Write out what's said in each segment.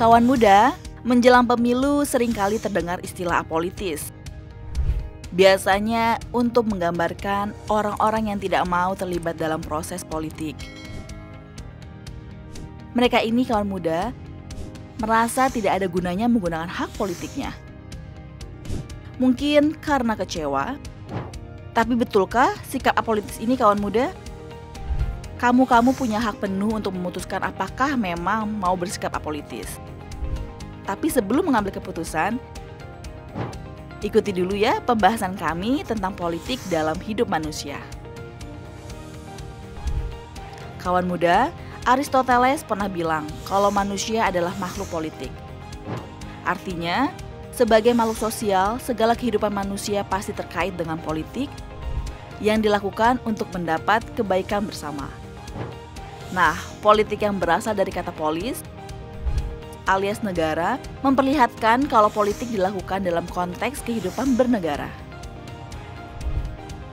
Kawan muda, menjelang pemilu seringkali terdengar istilah apolitis. Biasanya untuk menggambarkan orang-orang yang tidak mau terlibat dalam proses politik. Mereka ini kawan muda merasa tidak ada gunanya menggunakan hak politiknya. Mungkin karena kecewa, tapi betulkah sikap apolitis ini kawan muda? Kamu punya hak penuh untuk memutuskan apakah memang mau bersikap apolitis. Tapi sebelum mengambil keputusan, ikuti dulu ya pembahasan kami tentang politik dalam hidup manusia. Kawan muda, Aristoteles pernah bilang kalau manusia adalah makhluk politik. Artinya, sebagai makhluk sosial, segala kehidupan manusia pasti terkait dengan politik yang dilakukan untuk mendapat kebaikan bersama. Nah, politik yang berasal dari kata polis alias negara memperlihatkan kalau politik dilakukan dalam konteks kehidupan bernegara.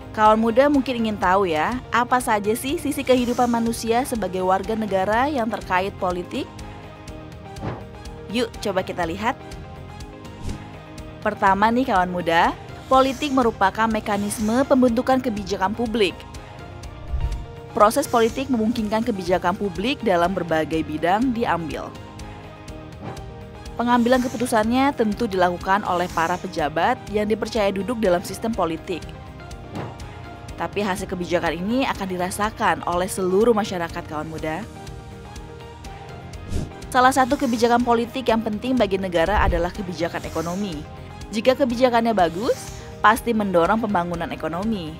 Kawan muda mungkin ingin tahu ya, apa saja sih sisi kehidupan manusia sebagai warga negara yang terkait politik? Yuk coba kita lihat. Pertama nih kawan muda, politik merupakan mekanisme pembentukan kebijakan publik. Proses politik memungkinkan kebijakan publik dalam berbagai bidang diambil. Pengambilan keputusannya tentu dilakukan oleh para pejabat yang dipercaya duduk dalam sistem politik. Tapi hasil kebijakan ini akan dirasakan oleh seluruh masyarakat kawan muda. Salah satu kebijakan politik yang penting bagi negara adalah kebijakan ekonomi. Jika kebijakannya bagus, pasti mendorong pembangunan ekonomi.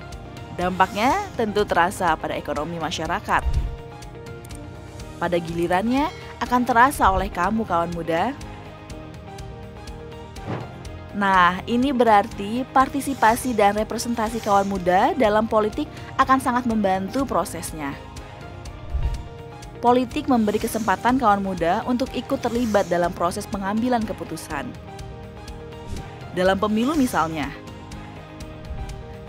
Dampaknya tentu terasa pada ekonomi masyarakat. Pada gilirannya akan terasa oleh kamu kawan muda. Nah, ini berarti partisipasi dan representasi kawan muda dalam politik akan sangat membantu prosesnya. Politik memberi kesempatan kawan muda untuk ikut terlibat dalam proses pengambilan keputusan. Dalam pemilu misalnya,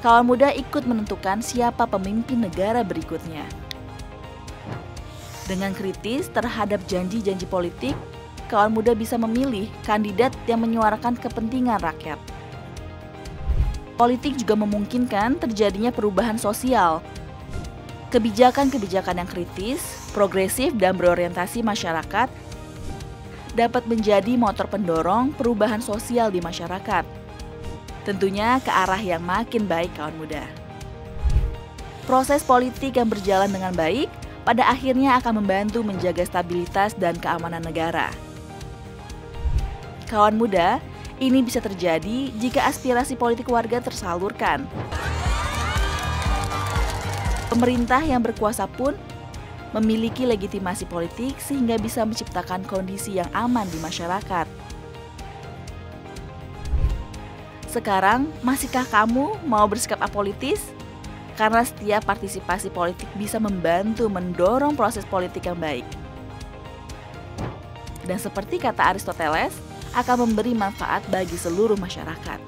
kawan muda ikut menentukan siapa pemimpin negara berikutnya. Dengan kritis terhadap janji-janji politik, kawan muda bisa memilih kandidat yang menyuarakan kepentingan rakyat. Politik juga memungkinkan terjadinya perubahan sosial. Kebijakan-kebijakan yang kritis, progresif, dan berorientasi masyarakat dapat menjadi motor pendorong perubahan sosial di masyarakat. Tentunya ke arah yang makin baik kawan muda. Proses politik yang berjalan dengan baik pada akhirnya akan membantu menjaga stabilitas dan keamanan negara. Kawan muda, ini bisa terjadi jika aspirasi politik warga tersalurkan. Pemerintah yang berkuasa pun memiliki legitimasi politik sehingga bisa menciptakan kondisi yang aman di masyarakat. Sekarang, masihkah kamu mau bersikap apolitis? Karena setiap partisipasi politik bisa membantu mendorong proses politik yang baik. Dan seperti kata Aristoteles, akan memberi manfaat bagi seluruh masyarakat.